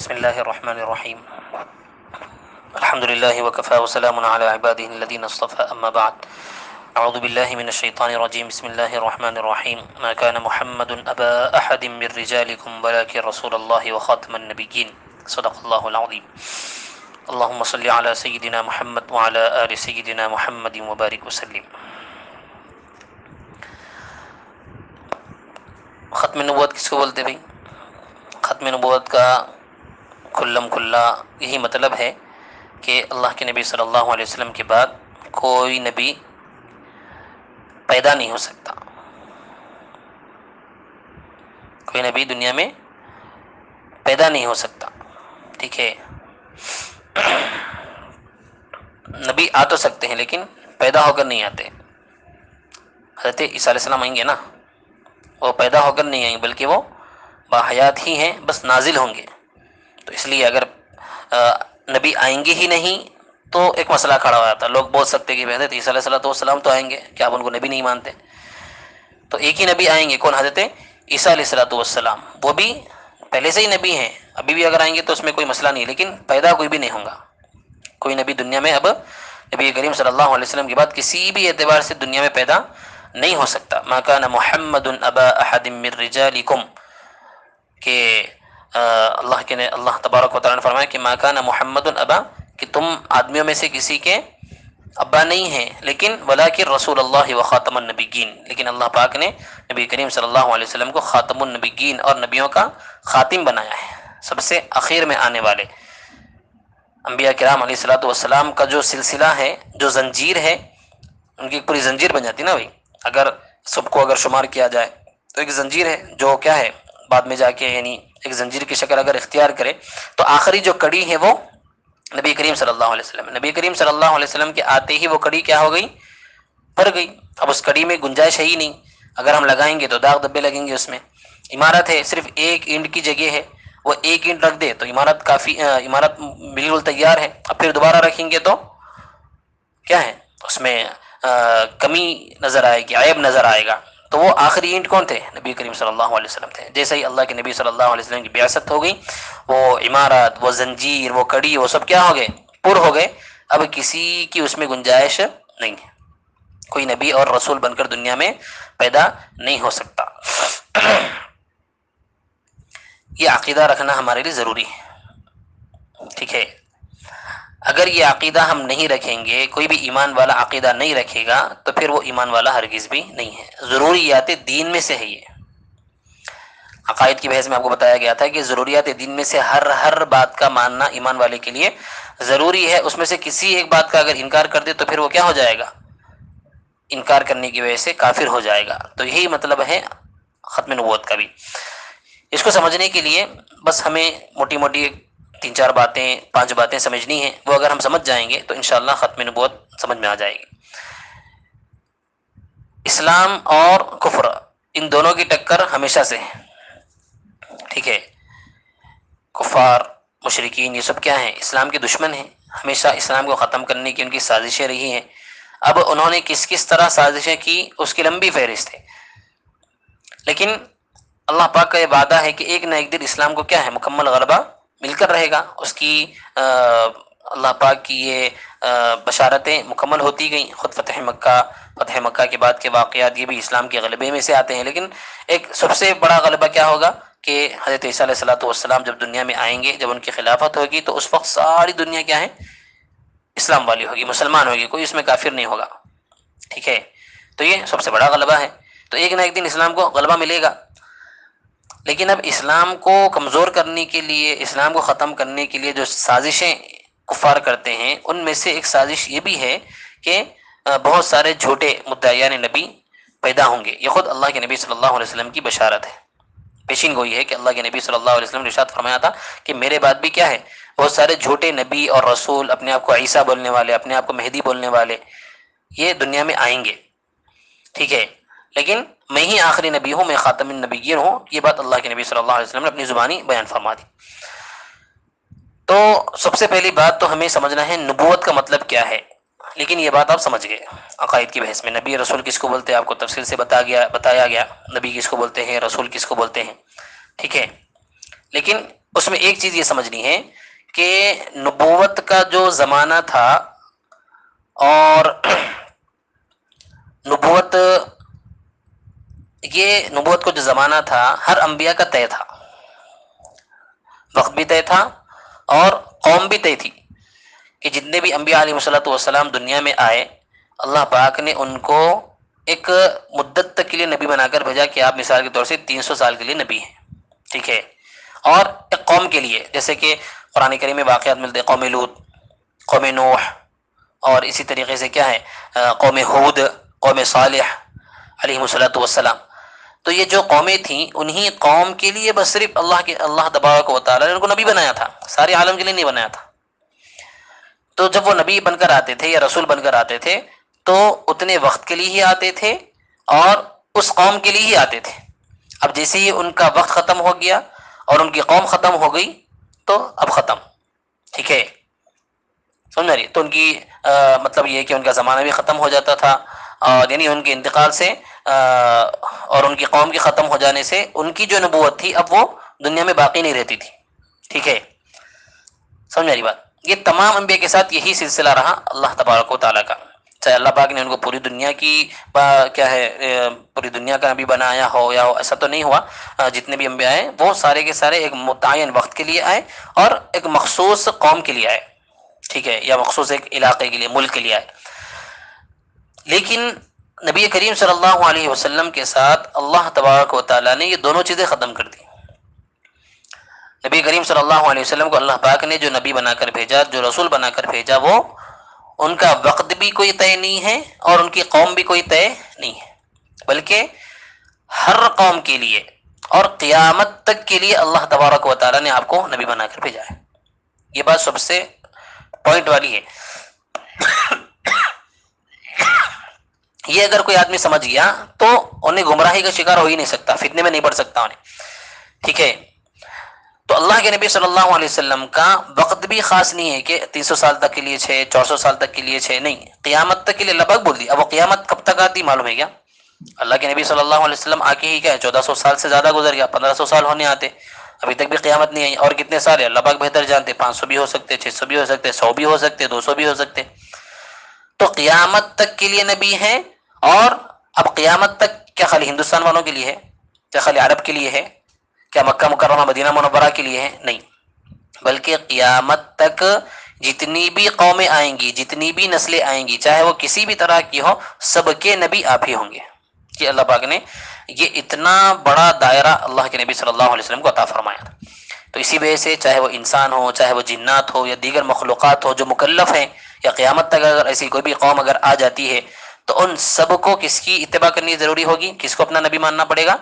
بسم اللہ الرحمن الرحیم الحمد للہ وکفى وسلام علی عباده الذین اصطفى اما بعد اعوذ باللہ من الشیطان الرجیم بسم اللہ الرحمن الرحیم ما كان محمد ابا احد من رجالکم ولکن رسول اللہ وخاتم النبیین صدق اللہ العظیم اللہم صل علی سیدنا محمد وعلی آل سیدنا محمد وبارک وسلم۔ ختم نبوت کس کو بولتے بھائی؟ ختم نبوت کا کھلم کھلا یہی مطلب ہے کہ اللہ کے نبی صلی اللہ علیہ وسلم کے بعد کوئی نبی پیدا نہیں ہو سکتا، کوئی نبی دنیا میں پیدا نہیں ہو سکتا، ٹھیک ہے۔ نبی آ تو سکتے ہیں لیکن پیدا ہو کر نہیں آتے۔ حضرت عیسیٰ علیہ السلام آئیں گے نا، وہ پیدا ہو کر نہیں آئیں گے بلکہ وہ باحیات ہی ہیں، بس نازل ہوں گے۔ تو اس لیے اگر نبی آئیں گے ہی نہیں تو ایک مسئلہ کھڑا ہو جاتا، لوگ بول سکتے کہ حضرت عیسیٰ علیہ السلام تو آئیں گے، کیا آپ ان کو نبی نہیں مانتے؟ تو ایک ہی نبی آئیں گے، کون؟ حضرت عیسیٰ علیہ السلام، وہ بھی پہلے سے ہی نبی ہیں، ابھی بھی اگر آئیں گے تو اس میں کوئی مسئلہ نہیں، لیکن پیدا کوئی بھی نہیں ہوگا۔ کوئی نبی دنیا میں اب نبی کریم صلی اللہ علیہ وسلم کے بعد کسی بھی اعتبار سے دنیا میں پیدا نہیں ہو سکتا۔ ما کان محمد ابا احد من رجالکم، کہ اللہ تبارک و تعالیٰ نے فرمایا کہ ما کان محمد ابا، کہ تم آدمیوں میں سے کسی کے ابا نہیں ہیں، لیکن ولکن رسول اللہ و خاتم النبیین، لیکن اللہ پاک نے نبی کریم صلی اللہ علیہ وسلم کو خاتم النبیین اور نبیوں کا خاتم بنایا ہے، سب سے اخیر میں آنے والے۔ انبیاء کرام علیہ الصلوۃ والسلام کا جو سلسلہ ہے، جو زنجیر ہے، ان کی پوری زنجیر بن جاتی نا بھائی، اگر سب کو اگر شمار کیا جائے تو ایک زنجیر ہے جو کیا ہے بعد میں جا کے، یعنی ایک زنجیر کی شکل اگر اختیار کرے تو آخری جو کڑی ہے وہ نبی کریم صلی اللہ علیہ وسلم۔ نبی کریم صلی اللہ علیہ وسلم کے آتے ہی وہ کڑی کیا ہو گئی؟ بھر گئی۔ اب اس کڑی میں گنجائش ہے ہی نہیں، اگر ہم لگائیں گے تو داغ دبے لگیں گے۔ اس میں عمارت ہے، صرف ایک اینٹ کی جگہ ہے، وہ ایک اینٹ رکھ دے تو عمارت عمارت بالکل تیار ہے۔ اب پھر دوبارہ رکھیں گے تو کیا ہے اس میں کمی نظر آئے گی، عیب نظر آئے گا۔ تو وہ آخری اینٹ کون تھے؟ نبی کریم صلی اللہ علیہ وسلم تھے۔ جیسے ہی اللہ کے نبی صلی اللہ علیہ وسلم کی بعثت ہو گئی، وہ عمارت، وہ زنجیر، وہ کڑی، وہ سب کیا ہو گئے؟ پر ہو گئے۔ اب کسی کی اس میں گنجائش نہیں ہے، کوئی نبی اور رسول بن کر دنیا میں پیدا نہیں ہو سکتا۔ یہ عقیدہ رکھنا ہمارے لیے ضروری ہے، ٹھیک ہے۔ اگر یہ عقیدہ ہم نہیں رکھیں گے، کوئی بھی ایمان والا عقیدہ نہیں رکھے گا تو پھر وہ ایمان والا ہرگز بھی نہیں ہے۔ ضروریات دین میں سے ہے یہ۔ عقائد کی بحث میں آپ کو بتایا گیا تھا کہ ضروریات دین میں سے ہر بات کا ماننا ایمان والے کے لیے ضروری ہے۔ اس میں سے کسی ایک بات کا اگر انکار کر دے تو پھر وہ کیا ہو جائے گا؟ انکار کرنے کی وجہ سے کافر ہو جائے گا۔ تو یہی مطلب ہے ختم نبوت کا بھی۔ اس کو سمجھنے کے لیے بس ہمیں موٹی موٹی 3-4 باتیں 5 باتیں سمجھنی ہیں، وہ اگر ہم سمجھ جائیں گے تو انشاءاللہ ختم نبوت سمجھ میں آ جائے گی۔ اسلام اور کفر، ان دونوں کی ٹکر ہمیشہ سے ہے، ٹھیک ہے۔ کفار، مشرکین، یہ سب کیا ہیں؟ اسلام کے دشمن ہیں، ہمیشہ اسلام کو ختم کرنے کی ان کی سازشیں رہی ہیں۔ اب انہوں نے کس طرح سازشیں کی، اس کی لمبی فہرست ہے، لیکن اللہ پاک کا یہ وعدہ ہے کہ ایک نہ ایک دن اسلام کو کیا ہے؟ مکمل غلبہ مل کر رہے گا۔ اس کی اللہ پاک کی یہ بشارتیں مکمل ہوتی گئیں۔ خود فتح مکہ کے بعد کے واقعات یہ بھی اسلام کے غلبے میں سے آتے ہیں، لیکن ایک سب سے بڑا غلبہ کیا ہوگا کہ حضرت عیسیٰ علیہ السلام جب دنیا میں آئیں گے، جب ان کی خلافت ہوگی تو اس وقت ساری دنیا کیا ہے؟ اسلام والی ہوگی، مسلمان ہوگی، کوئی اس میں کافر نہیں ہوگا، ٹھیک ہے۔ تو یہ سب سے بڑا غلبہ ہے۔ تو ایک نہ ایک دن اسلام کو غلبہ ملے گا، لیکن اب اسلام کو کمزور کرنے کے لیے، اسلام کو ختم کرنے کے لیے جو سازشیں کفار کرتے ہیں، ان میں سے ایک سازش یہ بھی ہے کہ بہت سارے جھوٹے مدعیان نبی پیدا ہوں گے۔ یہ خود اللہ کے نبی صلی اللہ علیہ وسلم کی بشارت ہے، پیشین گوئی ہے کہ اللہ کے نبی صلی اللہ علیہ وسلم نے ارشاد فرمایا تھا کہ میرے بعد بھی کیا ہے؟ بہت سارے جھوٹے نبی اور رسول، اپنے آپ کو عیسیٰ بولنے والے، اپنے آپ کو مہدی بولنے والے، یہ دنیا میں آئیں گے، ٹھیک ہے۔ لیکن میں ہی آخری نبی ہوں، میں خاتم النبیین ہوں، یہ بات اللہ کے نبی صلی اللہ علیہ وسلم نے اپنی زبانی بیان فرما دی۔ تو سب سے پہلی بات تو ہمیں سمجھنا ہے نبوت کا مطلب کیا ہے۔ لیکن یہ بات آپ سمجھ گئے عقائد کی بحث میں، نبی رسول کس کو بولتے ہیں آپ کو تفصیل سے بتایا گیا، نبی کس کو بولتے ہیں، رسول کس کو بولتے ہیں، ٹھیک ہے۔ لیکن اس میں ایک چیز یہ سمجھنی ہے کہ نبوت کا جو زمانہ تھا اور نبوت نبوت کو جو زمانہ تھا ہر انبیاء کا طے تھا، وقت بھی طے تھا اور قوم بھی طے تھی کہ جتنے بھی انبیاء علیہ الصلوۃ والسلام دنیا میں آئے اللہ پاک نے ان کو ایک مدت تک کے لیے نبی بنا کر بھیجا کہ آپ مثال کے طور سے 300 سال کے لیے نبی ہیں، ٹھیک ہے، اور ایک قوم کے لیے جیسے کہ قرآن کریم میں واقعات ملتے ہیں، قوم لوط، قوم نوح، اور اسی طریقے سے کیا ہے قوم ہود، قوم صالح علیہ الصلوۃ والسلام. تو یہ جو قومیں تھیں انہی قوم کے لیے بس صرف اللہ تبارک و تعالیٰ نے ان کو نبی بنایا تھا، سارے عالم کے لیے نہیں بنایا تھا. تو جب وہ نبی بن کر آتے تھے یا رسول بن کر آتے تھے تو اتنے وقت کے لیے ہی آتے تھے اور اس قوم کے لیے ہی آتے تھے. اب جیسے ہی ان کا وقت ختم ہو گیا اور ان کی قوم ختم ہو گئی تو اب ختم، ٹھیک ہے، سمجھ رہی؟ تو ان کی مطلب یہ ہے کہ ان کا زمانہ بھی ختم ہو جاتا تھا، اور یعنی ان کے انتقال سے اور ان کی قوم کے ختم ہو جانے سے ان کی جو نبوت تھی اب وہ دنیا میں باقی نہیں رہتی تھی، ٹھیک ہے، سمجھ رہی بات؟ یہ تمام انبیاء کے ساتھ یہی سلسلہ رہا اللہ تبارک و تعالیٰ کا، چاہے اللہ پاک نے ان کو پوری دنیا کی کیا ہے پوری دنیا کا نبی بنایا ہو یا ایسا تو نہیں ہوا. جتنے بھی انبیاء آئے وہ سارے کے سارے ایک متعین وقت کے لیے آئے اور ایک مخصوص قوم کے لیے آئے، ٹھیک ہے، یا مخصوص ایک علاقے کے لیے، ملک کے لیے آئے. لیکن نبی کریم صلی اللہ علیہ وسلم کے ساتھ اللہ تبارک و تعالیٰ نے یہ دونوں چیزیں ختم کر دی. نبی کریم صلی اللہ علیہ وسلم کو اللہ پاک نے جو نبی بنا کر بھیجا، جو رسول بنا کر بھیجا، وہ ان کا وقت بھی کوئی طے نہیں ہے اور ان کی قوم بھی کوئی طے نہیں ہے، بلکہ ہر قوم کے لیے اور قیامت تک کے لیے اللہ تبارک و تعالیٰ نے آپ کو نبی بنا کر بھیجا ہے. یہ بات سب سے پوائنٹ والی ہے. یہ اگر کوئی آدمی سمجھ گیا تو انہیں گمراہی کا شکار ہو ہی نہیں سکتا، فتنے میں نہیں پڑ سکتا انہیں، ٹھیک ہے. تو اللہ کے نبی صلی اللہ علیہ وسلم کا وقت بھی خاص نہیں ہے کہ 300 سال تک کے لیے 400 سال تک کے لیے نہیں، قیامت تک کے لیے اللہ پاک بول دی. اب وہ قیامت کب تک آتی معلوم ہے کیا؟ اللہ کے نبی صلی اللہ علیہ وسلم آ کے ہی کیا ہے 1400 سال سے زیادہ گزر گیا، 1500 سال ہونے آتے، ابھی تک بھی قیامت نہیں آئی. اور کتنے سال ہے اللہ پاک بہتر جانتے، 500 بھی ہو سکتے، 600 بھی ہو سکتے، 100 بھی ہو سکتے، 200 بھی ہو سکتے. تو قیامت تک کے لیے نبی ہے. اور اب قیامت تک کیا خالی ہندوستان والوں کے لیے ہے؟ کیا خالی عرب کے لیے ہے؟ کیا مکہ مکرمہ مدینہ منورہ کے لیے ہے؟ نہیں، بلکہ قیامت تک جتنی بھی قومیں آئیں گی، جتنی بھی نسلیں آئیں گی، چاہے وہ کسی بھی طرح کی ہو، سب کے نبی آپ ہی ہوں گے. کہ اللہ پاک نے یہ اتنا بڑا دائرہ اللہ کے نبی صلی اللہ علیہ وسلم کو عطا فرمایا تھا. تو اسی وجہ سے چاہے وہ انسان ہو، چاہے وہ جنات ہو یا دیگر مخلوقات ہو جو مکلف ہیں، یا قیامت تک اگر ایسی کوئی بھی قوم اگر آ جاتی ہے تو ان سب کو کس کی اتباع کرنی ضروری ہوگی؟ کس کو اپنا نبی ماننا پڑے گا؟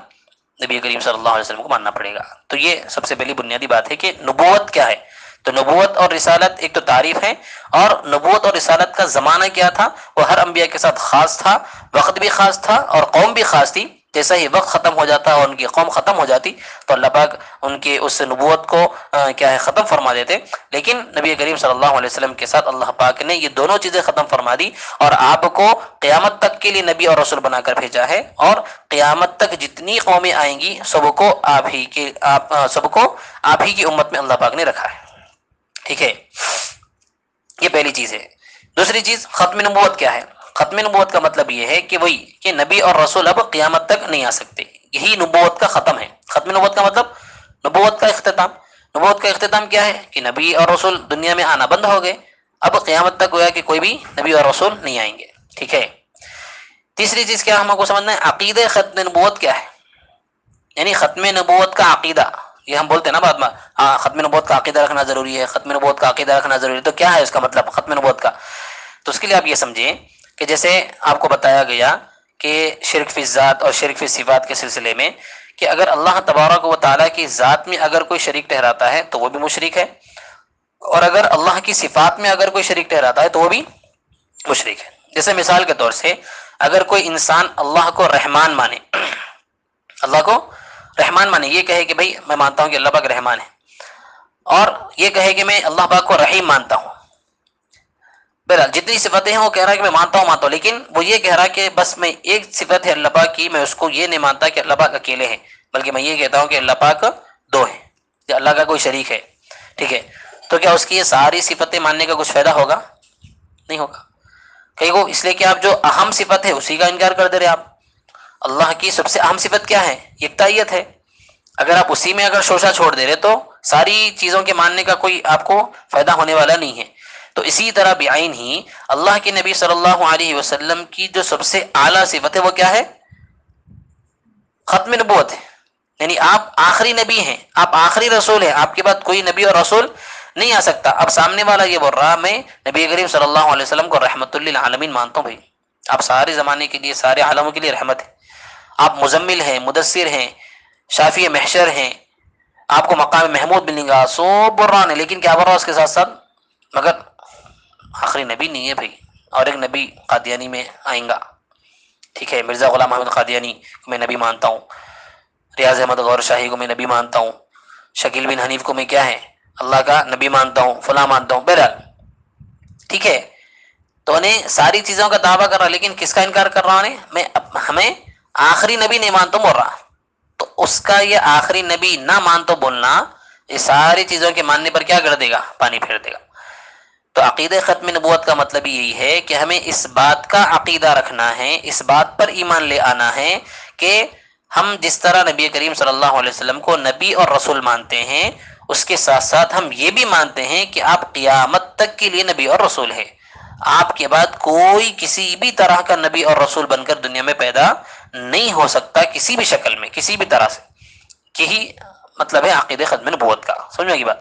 نبی کریم صلی اللہ علیہ وسلم کو ماننا پڑے گا. تو یہ سب سے پہلی بنیادی بات ہے کہ نبوت کیا ہے. تو نبوت اور رسالت ایک تو تعریف ہے، اور نبوت اور رسالت کا زمانہ کیا تھا، وہ ہر انبیاء کے ساتھ خاص تھا، وقت بھی خاص تھا اور قوم بھی خاص تھی. جیسا ہی وقت ختم ہو جاتا اور ان کی قوم ختم ہو جاتی تو اللہ پاک ان کے اس نبوت کو کیا ہے ختم فرما دیتے. لیکن نبی کریم صلی اللہ علیہ وسلم کے ساتھ اللہ پاک نے یہ دونوں چیزیں ختم فرما دی اور آپ کو قیامت تک کے لیے نبی اور رسول بنا کر بھیجا ہے. اور قیامت تک جتنی قومیں آئیں گی سب کو آپ ہی کی امت میں اللہ پاک نے رکھا ہے، ٹھیک ہے. یہ پہلی چیز ہے. دوسری چیز ختم نبوت کیا ہے؟ ختم نبوت کا مطلب یہ ہے کہ وہی کہ نبی اور رسول اب قیامت تک نہیں آ سکتے، یہی نبوت کا ختم ہے. ختم نبوت کا مطلب نبوت کا اختتام. نبوت کا اختتام کیا ہے؟ کہ نبی اور رسول دنیا میں آنا بند ہو گئے، اب قیامت تک گویا کہ کوئی بھی نبی اور رسول نہیں آئیں گے، ٹھیک ہے. تیسری چیز کیا ہم کو سمجھنا ہے؟ عقیدہ ختم نبوت کیا ہے، یعنی ختم نبوت کا عقیدہ. یہ ہم بولتے ہیں نا بعد میں، ہاں ختم نبوت کا عقیدہ رکھنا ضروری ہے، ختم نبوت کا عقیدہ رکھنا ضروری ہے. تو کیا ہے اس کا مطلب ختم نبوت کا؟ تو اس کے لیے آپ یہ سمجھیں کہ جیسے آپ کو بتایا گیا کہ شرک فی الذات اور شرک فی صفات کے سلسلے میں کہ اگر اللہ تبارک و تعالیٰ کی ذات میں اگر کوئی شریک ٹھہراتا ہے تو وہ بھی مشرک ہے، اور اگر اللہ کی صفات میں اگر کوئی شریک ٹھہراتا ہے تو وہ بھی مشرک ہے. جیسے مثال کے طور سے اگر کوئی انسان اللہ کو رحمان مانے، اللہ کو رحمان مانے، یہ کہے کہ بھائی میں مانتا ہوں کہ اللہ پاک رحمان ہے، اور یہ کہے کہ میں اللہ پاک کو رحیم مانتا ہوں. بہرحال جتنی صفتیں ہیں وہ کہہ رہا ہے کہ میں مانتا ہوں، لیکن وہ یہ کہہ رہا ہے کہ بس میں ایک صفت ہے اللہ پاک کی، میں اس کو یہ نہیں مانتا کہ اللہ پاک اکیلے ہیں، بلکہ میں یہ کہتا ہوں کہ اللہ پاک دو ہیں. یا اللہ کا کوئی شریک ہے، ٹھیک ہے، تو کیا اس کی یہ ساری صفتیں ماننے کا کچھ فائدہ ہوگا؟ نہیں ہوگا. کہیں وہ اس لیے کہ آپ جو اہم صفت ہے اسی کا انکار کر دے رہے آپ. اللہ کی سب سے اہم صفت کیا ہے؟ یکتائیت ہے. اگر آپ اسی میں اگر شوشہ چھوڑ دے رہے تو ساری چیزوں کے ماننے کا کوئی آپ کو فائدہ ہونے والا نہیں ہے. تو اسی طرح بعین ہی اللہ کے نبی صلی اللہ علیہ وسلم کی جو سب سے اعلیٰ صفت ہے وہ کیا ہے؟ ختم نبوت ہے. یعنی آپ آخری نبی ہیں، آپ آخری رسول ہیں، آپ کے بعد کوئی نبی اور رسول نہیں آ سکتا. اب سامنے والا یہ بول رہا میں نبی کریم صلی اللہ علیہ وسلم کو رحمت للعالمین مانتا ہوں. بھائی آپ سارے زمانے کے لیے، سارے عالموں کے لیے رحمت ہے. آپ مزمل ہیں، مدثر ہیں، شافی محشر ہیں، آپ کو مقام محمود ملے گا، سو بران ہے. لیکن کیا بول رہا اس کے ساتھ ساتھ مگر آخری نبی نہیں ہے بھائی. اور ایک نبی قادیانی میں آئیں گا، ٹھیک ہے، مرزا غلام محمد قادیانی کو میں نبی مانتا ہوں، ریاض احمد غور شاہی کو میں نبی مانتا ہوں، شکیل بن حنیف کو میں کیا ہے اللہ کا نبی مانتا ہوں، فلاں مانتا ہوں. بہرحال ٹھیک ہے، تو انہیں ساری چیزوں کا دعویٰ کر رہا، لیکن کس کا انکار کر رہا؟ میں ہمیں آخری نبی نہیں مانتا بول رہا. تو اس کا یہ آخری نبی نہ مانتا بولنا یہ ساری چیزوں کے ماننے پر کیا کر دے گا؟ پانی پھیر دے گا. تو عقیدہ ختم نبوت کا مطلب یہی ہے کہ ہمیں اس بات کا عقیدہ رکھنا ہے، اس بات پر ایمان لے آنا ہے کہ ہم جس طرح نبی کریم صلی اللہ علیہ وسلم کو نبی اور رسول مانتے ہیں، اس کے ساتھ ساتھ ہم یہ بھی مانتے ہیں کہ آپ قیامت تک کے لیے نبی اور رسول ہیں. آپ کے بعد کوئی کسی بھی طرح کا نبی اور رسول بن کر دنیا میں پیدا نہیں ہو سکتا، کسی بھی شکل میں، کسی بھی طرح سے. یہی مطلب ہے عقیدہ ختم نبوت کا. سمجھ میں کی بات؟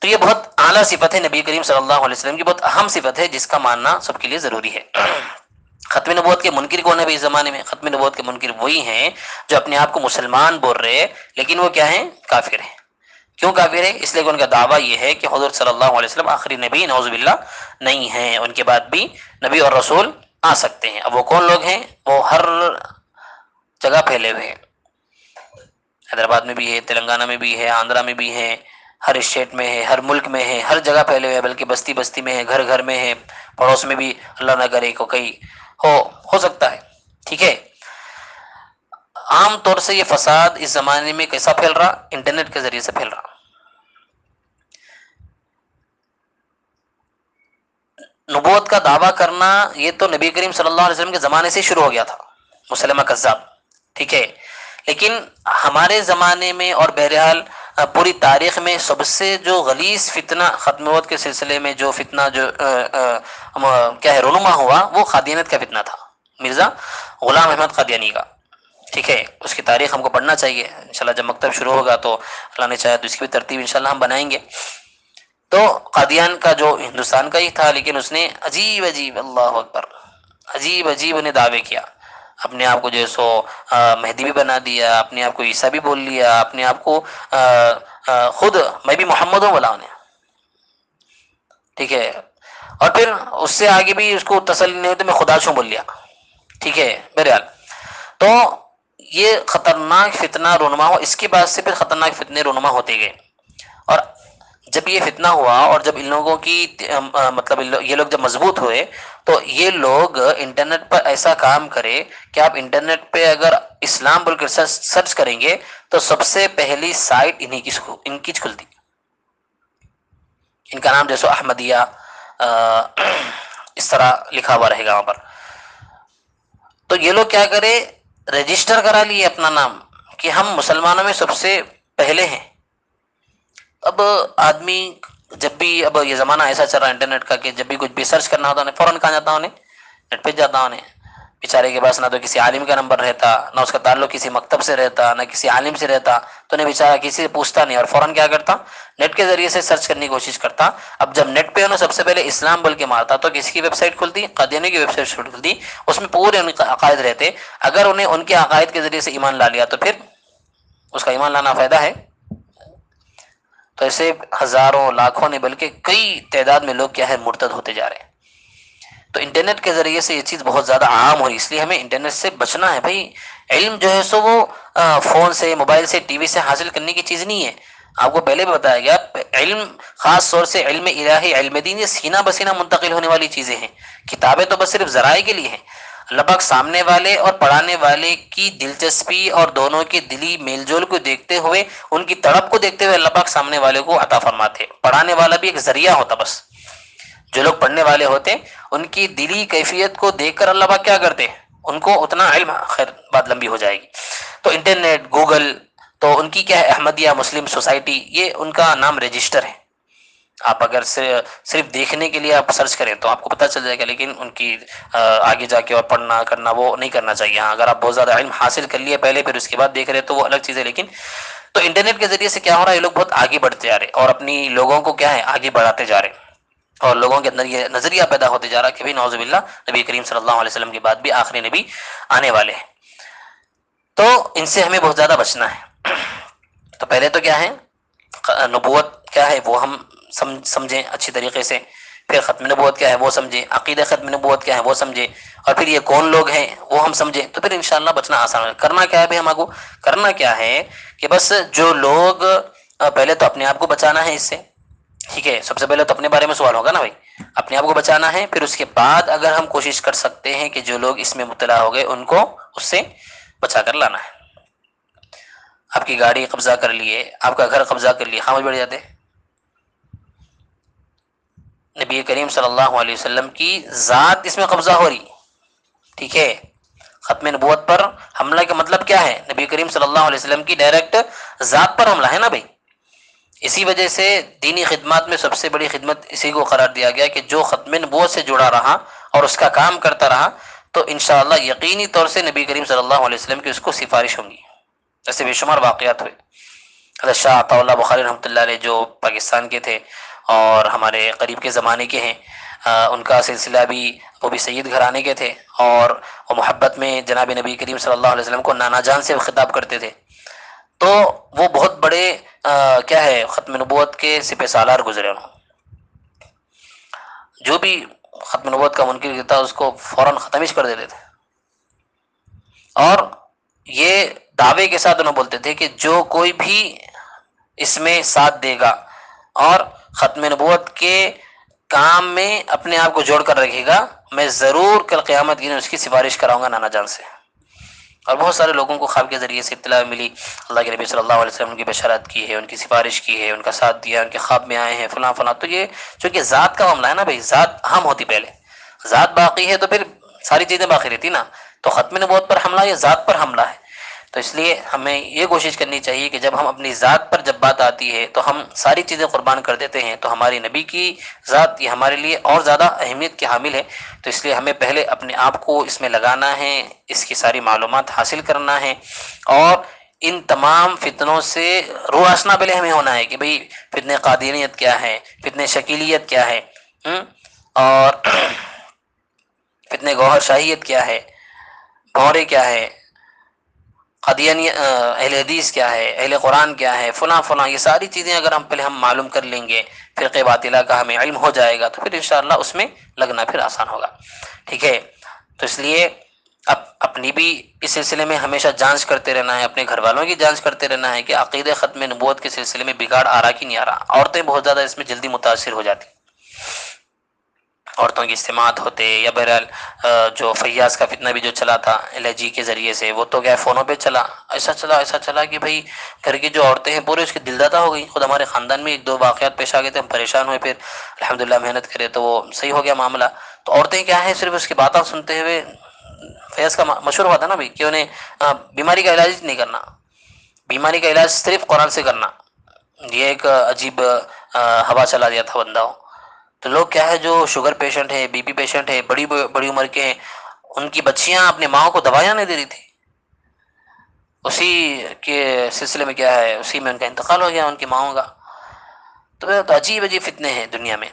تو یہ بہت اعلیٰ صفت ہے نبی کریم صلی اللہ علیہ وسلم کی، بہت اہم صفت ہے جس کا ماننا سب کے لیے ضروری ہے. ختم نبوت کے منکر کون ہے بھائی؟ اس زمانے میں ختم نبوت کے منکر وہی ہیں جو اپنے آپ کو مسلمان بول رہے لیکن وہ کیا ہیں؟ کافر ہیں. کیوں کافر ہے؟ اس لیے کہ ان کا دعویٰ یہ ہے کہ حضور صلی اللہ علیہ وسلم آخری نبی نعوذ باللہ نہیں ہیں، ان کے بعد بھی نبی اور رسول آ سکتے ہیں. اب وہ کون لوگ ہیں؟ وہ ہر جگہ پھیلے ہوئے ہیں. حیدرآباد میں بھی ہے، تلنگانہ میں بھی ہے، آندھرا میں بھی ہے، ہر اسٹیٹ میں ہے، ہر ملک میں ہے، ہر جگہ پھیلے ہوئے ہیں، بلکہ بستی بستی میں ہے، گھر گھر میں ہے، پڑوس میں بھی اللہ نہ کرے کو کہیں ہو سکتا ہے. ٹھیک ہے، عام طور سے یہ فساد اس زمانے میں کیسا پھیل رہا؟ انٹرنیٹ کے ذریعے سے پھیل رہا. نبوت کا دعویٰ کرنا یہ تو نبی کریم صلی اللہ علیہ وسلم کے زمانے سے شروع ہو گیا تھا، مسلمہ کذاب، ٹھیک ہے. لیکن ہمارے زمانے میں اور بہرحال پوری تاریخ میں سب سے جو غلیظ فتنہ ختم نبوت کے سلسلے میں جو فتنہ جو کیا ہے رونما ہوا، وہ قادیانیت کا فتنہ تھا، مرزا غلام احمد قادیانی کا. ٹھیک ہے، اس کی تاریخ ہم کو پڑھنا چاہیے انشاءاللہ. جب مکتب شروع ہوگا تو اللہ نے چاہا تو اس کی بھی ترتیب انشاءاللہ ہم بنائیں گے. تو قادیان کا جو ہندوستان کا ہی تھا، لیکن اس نے عجیب عجیب، اللہ اکبر، عجیب عجیب نے دعوے کیا. اپنے آپ کو جو سو مہدی بھی بنا دیا، اپنے آپ کو عیسیٰ بھی بول لیا، اپنے آپ کو خود میں بھی محمد ہوں بولا انہیں. ٹھیک ہے، اور پھر اس سے آگے بھی اس کو تسلی نہیں ہوتی، میں خدا چھوں بول لیا. ٹھیک ہے، بہرحال تو یہ خطرناک فتنہ رونما ہوا. اس کے بعد سے پھر خطرناک فتنے رونما ہوتے گئے. اور جب یہ فتنہ ہوا اور جب ان لوگوں کی مطلب یہ لوگ جب مضبوط ہوئے تو یہ لوگ انٹرنیٹ پر ایسا کام کرے کہ آپ انٹرنیٹ پہ اگر اسلام بول کر سرچ کریں گے تو سب سے پہلی سائٹ ان کی کھلتی. ان کا نام جیسو احمدیہ اس طرح لکھا ہوا رہے گا وہاں پر. تو یہ لوگ کیا کرے، رجسٹر کرا لیے اپنا نام کہ ہم مسلمانوں میں سب سے پہلے ہیں. اب آدمی جب بھی، اب یہ زمانہ ایسا چل رہا ہے انٹرنیٹ کا کہ جب بھی کچھ بھی سرچ کرنا ہوتا ہے فوراً کہاں جاتا انہیں؟ نیٹ پہ جاتا انہیں. بیچارے کے پاس نہ تو کسی عالم کا نمبر رہتا، نہ اس کا تعلق کسی مکتب سے رہتا، نہ کسی عالم سے رہتا، تو انہیں بیچارہ کسی سے پوچھتا نہیں اور فوراً کیا کرتا؟ نیٹ کے ذریعے سے سرچ کرنے کی کوشش کرتا. اب جب نیٹ پہ انہیں سب سے پہلے اسلام بول کے مارتا تو کسی کی ویب سائٹ کھلتی؟ قادیانی کی ویب سائٹ کھلتی. اس میں پورے ان کے عقائد رہتے. اگر انہیں ان کے عقائد کے ذریعے سے ایمان لا لیا تو پھر اس کا ایمان لانا فائدہ ہے. تو ایسے ہزاروں لاکھوں نے بلکہ کئی تعداد میں لوگ کیا ہے مرتد ہوتے جا رہے ہیں. تو انٹرنیٹ کے ذریعے سے یہ چیز بہت زیادہ عام ہوئی، اس لیے ہمیں انٹرنیٹ سے بچنا ہے بھائی. علم جو ہے سو وہ فون سے، موبائل سے، ٹی وی سے حاصل کرنے کی چیز نہیں ہے. آپ کو پہلے بھی بتایا گیا، علم خاص طور سے علم الہی، علم دین، یہ سینہ بسینہ منتقل ہونے والی چیزیں ہیں. کتابیں تو بس صرف ذرائع کے لیے ہیں. اللہ پاک سامنے والے اور پڑھانے والے کی دلچسپی اور دونوں کے دلی میل جول کو دیکھتے ہوئے، ان کی تڑپ کو دیکھتے ہوئے اللہ پاک سامنے والے کو عطا فرماتے. پڑھانے والا بھی ایک ذریعہ ہوتا، بس جو لوگ پڑھنے والے ہوتے ان کی دلی کیفیت کو دیکھ کر اللہ پاک کیا کرتے، ان کو اتنا علم. خیر بات لمبی ہو جائے گی. تو انٹرنیٹ، گوگل، تو ان کی کیا ہے، احمدیہ مسلم سوسائٹی، یہ ان کا نام رجسٹر ہے. آپ اگر صرف دیکھنے کے لیے آپ سرچ کریں تو آپ کو پتہ چل جائے گا، لیکن ان کی آگے جا کے اور پڑھنا کرنا وہ نہیں کرنا چاہیے. ہاں اگر آپ بہت زیادہ علم حاصل کر لیے پہلے پھر اس کے بعد دیکھ رہے تو وہ الگ چیز ہے. لیکن تو انٹرنیٹ کے ذریعے سے کیا ہو رہا ہے، یہ لوگ بہت آگے بڑھتے جا رہے اور اپنی لوگوں کو کیا ہے آگے بڑھاتے جا رہے، اور لوگوں کے اندر یہ نظریہ پیدا ہوتے جا رہا کہ بھائی نعوذ باللہ نبی کریم صلی اللہ علیہ وسلم کے بعد بھی آخری نبی آنے والے ہیں. تو ان سے ہمیں بہت زیادہ بچنا ہے. تو پہلے تو کیا ہے، نبوت کیا ہے وہ ہم سمجھیں اچھی طریقے سے، پھر ختم نبوت کیا ہے وہ سمجھیں، عقیدہ ختم نبوت کیا ہے وہ سمجھیں، اور پھر یہ کون لوگ ہیں وہ ہم سمجھیں. تو پھر انشاءاللہ بچنا آسان ہے. کرنا کیا ہے بھائی، ہم کو کرنا کیا ہے کہ بس جو لوگ پہلے تو اپنے آپ کو بچانا ہے اس سے. ٹھیک ہے، سب سے پہلے تو اپنے بارے میں سوال ہوگا نا بھائی، اپنے آپ کو بچانا ہے. پھر اس کے بعد اگر ہم کوشش کر سکتے ہیں کہ جو لوگ اس میں مبتلا ہو گئے ان کو اس سے بچا کر لانا ہے. آپ کی گاڑی قبضہ کر لیے، آپ کا گھر قبضہ کر لیے، خاموش بیٹھ جاتے. نبی کریم صلی اللہ علیہ وسلم کی ذات اس میں قبضہ ہو رہی. ٹھیک ہے، ختم نبوت پر حملہ کا مطلب کیا ہے، نبی کریم صلی اللہ علیہ وسلم کی ڈائریکٹ ذات پر حملہ ہے نا بھائی. اسی وجہ سے دینی خدمات میں سب سے بڑی خدمت اسی کو قرار دیا گیا کہ جو ختم نبوت سے جڑا رہا اور اس کا کام کرتا رہا تو انشاءاللہ یقینی طور سے نبی کریم صلی اللہ علیہ وسلم کی اس کو سفارش ہوں گی. ایسے بے شمار واقعات ہوئے. حضرت شاہ عطا اللہ بخاری رحمۃ اللہ علیہ جو پاکستان کے تھے اور ہمارے قریب کے زمانے کے ہیں، ان کا سلسلہ بھی وہ بھی سید گھرانے کے تھے، اور وہ محبت میں جناب نبی کریم صلی اللہ علیہ وسلم کو نانا جان سے خطاب کرتے تھے. تو وہ بہت بڑے کیا ہے ختم نبوت کے سپہ سالار گزرے. انہوں جو بھی ختم نبوت کا منکر تھا اس کو فوراً ختم کر دیتے تھے، اور یہ دعوے کے ساتھ انہوں بولتے تھے کہ جو کوئی بھی اس میں ساتھ دے گا اور ختم نبوت کے کام میں اپنے آپ کو جوڑ کر رکھے گا، میں ضرور کل قیامت کے دن اس کی سفارش کراؤں گا نانا جان سے. اور بہت سارے لوگوں کو خواب کے ذریعے سے اطلاع ملی، اللہ کے نبی صلی اللہ علیہ وسلم کی بشارت کی ہے، ان کی سفارش کی ہے، ان کا ساتھ دیا، ان کے خواب میں آئے ہیں فلاں فلاں. تو یہ چونکہ ذات کا معاملہ ہے نا بھائی، ذات اہم ہوتی، پہلے ذات باقی ہے تو پھر ساری چیزیں باقی رہتی نا. تو ختم نبوت پر حملہ یہ ذات پر حملہ ہے. تو اس لیے ہمیں یہ کوشش کرنی چاہیے کہ جب ہم اپنی ذات پر جب بات آتی ہے تو ہم ساری چیزیں قربان کر دیتے ہیں، تو ہماری نبی کی ذات یہ ہمارے لیے اور زیادہ اہمیت کی حامل ہے. تو اس لیے ہمیں پہلے اپنے آپ کو اس میں لگانا ہے، اس کی ساری معلومات حاصل کرنا ہے، اور ان تمام فتنوں سے رواشنا پہلے ہمیں ہونا ہے کہ بھئی فتنہ قادیانیت کیا ہے، فتنہ شکیلیت کیا ہے، اور فتنہ گوہر شاہیت کیا ہے، بھورے کیا ہے، قادیانی اہل حدیث کیا ہے، اہل قرآن کیا ہے، فلاں فلاں. یہ ساری چیزیں اگر ہم پہلے معلوم کر لیں گے، فرقہ باطلہ کا ہمیں علم ہو جائے گا، تو پھر انشاءاللہ اس میں لگنا پھر آسان ہوگا. ٹھیک ہے، تو اس لیے اب اپنی بھی اس سلسلے میں ہمیشہ جانچ کرتے رہنا ہے، اپنے گھر والوں کی جانچ کرتے رہنا ہے کہ عقیدہ ختم نبوت کے سلسلے میں بگاڑ آ رہا کہ نہیں آ رہا. عورتیں بہت زیادہ اس میں جلدی متاثر ہو جاتی، عورتوں کے اجتماعات ہوتے، یا بہرحال جو فیاض کا فتنہ بھی جو چلا تھا LIG کے ذریعے سے، وہ تو کیا فونوں پہ چلا، ایسا چلا کہ بھائی گھر کی جو عورتیں ہیں پورے اس کی دلدادہ ہو گئی. خود ہمارے خاندان میں ایک دو واقعات پیش آ گئے تھے، ہم پریشان ہوئے، پھر الحمدللہ محنت کرے تو وہ صحیح ہو گیا معاملہ. تو عورتیں کیا ہیں صرف اس کی باتیں سنتے ہوئے، فیض کا مشہور ہوا تھا نا بھائی کہ انہیں بیماری کا علاج نہیں کرنا، بیماری کا علاج صرف قرآن سے کرنا. یہ ایک عجیب ہوا چلا دیا تھا بندہ. تو لوگ کیا ہے جو شوگر پیشنٹ ہے، BP پیشنٹ ہے، بڑی عمر کے ہیں، ان کی بچیاں اپنے ماں کو دوائیاں نہیں دے رہی تھی، اسی کے سلسلے میں کیا ہے اسی میں ان کا انتقال ہو گیا ان کی ماؤں کا. تو عجیب فتنے ہیں دنیا میں.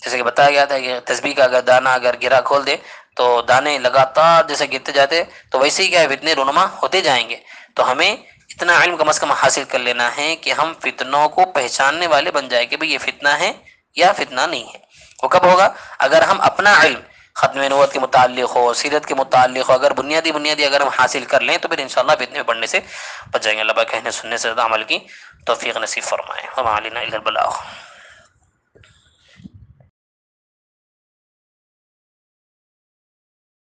جیسے کہ بتایا گیا تھا کہ تسبیح کا اگر دانہ اگر گرا کھول دے تو دانے لگاتار جیسے گرتے جاتے، تو ویسے ہی کیا ہے فتنے رونما ہوتے جائیں گے. تو ہمیں اتنا علم کم از کم حاصل کر لینا ہے کہ ہم فتنوں کو پہچاننے والے بن جائیں کہ بھئی یہ فتنہ ہے یا فتنہ نہیں ہے. وہ کب ہوگا؟ اگر ہم اپنا علم ختم نبوت کے متعلق ہو، سیرت کے متعلق ہو، اگر بنیادی اگر ہم حاصل کر لیں تو پھر انشاءاللہ فتنے میں پڑھنے سے بچ جائیں گے. اللہ پاک کہنے سننے سے زیادہ عمل کی توفیق نصیب فرمائے. وما علینا الا البلاغ.